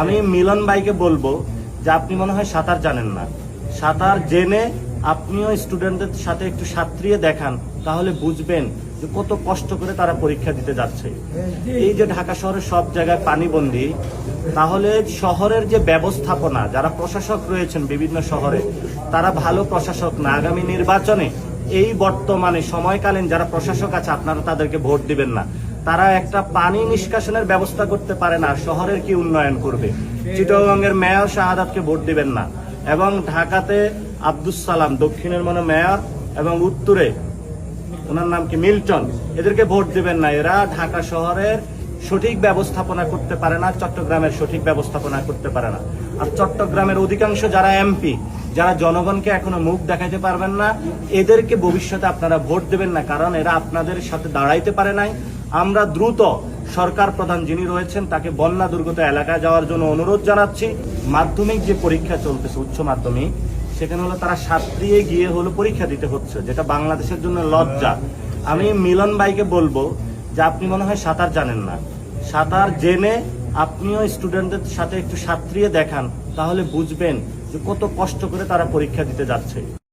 আমি মিলন ভাইকে বলবো যে আপনি মনে হয় সাঁতার জানেন না। সাঁতার জেনে আপনিও স্টুডেন্টদের সাথে একটু সাঁতরিয়ে দেখান, তাহলে বুঝবেন যে কত কষ্ট করে তারা পরীক্ষা দিতে যাচ্ছে। এই যে ঢাকা শহরের সব জায়গায় পানিবন্দী, তাহলে শহরের যে ব্যবস্থাপনা, যারা প্রশাসক রয়েছেন বিভিন্ন শহরে, তারা ভালো প্রশাসক না। আগামী নির্বাচনে এই বর্তমানে সময়কালীন যারা প্রশাসক আছে, আপনারা তাদেরকে ভোট দিবেন না। তারা একটা পানি নিষ্কাশনের ব্যবস্থা করতে পারে না, শহরের কি উন্নয়ন করবে? চিটাগংয়ের মেয়র শাহাদাতকে ভোট দিবেন না। এবং ঢাকাতে আব্দুস সালাম, দক্ষিণের মনে মেয়র, এবং উত্তরে ওনার নাম কি মিল্টন, এদেরকে ভোট দিবেন না। এরা ঢাকা শহরের সঠিক ব্যবস্থাপনা করতে পারে না, চট্টগ্রামের সঠিক ব্যবস্থাপনা করতে পারে না। আর চট্টগ্রামের অধিকাংশ যারা এমপি, যারা জনগণকে এখনো মুখ দেখাইতে পারবেন না, এদেরকে ভবিষ্যতে আপনারা ভোট দেবেন না, কারণ এরা আপনাদের সাথে দাঁড়াইতে পারে নাই। আমরা দ্রুত সরকার প্রধান যিনি রয়েছেন তাকে বন্যা দুর্গত এলাকায় যাওয়ার জন্য অনুরোধ জানাচ্ছি। মাধ্যমিক যে পরীক্ষা চলতেছে, উচ্চ মাধ্যমিক, সেখানে হলো তারা সাঁতরিয়ে গিয়ে হলো পরীক্ষা দিতে হচ্ছে, যেটা বাংলাদেশের জন্য লজ্জা। আমি মিলন ভাইকে বলবো যে আপনি মনে হয় সাঁতার জানেন না। সাঁতার জেনে আপনিও স্টুডেন্টদের সাথে একটু সাঁতরিয়ে দেখান, তাহলে বুঝবেন যে কত কষ্ট করে তারা পরীক্ষা দিতে যাচ্ছে।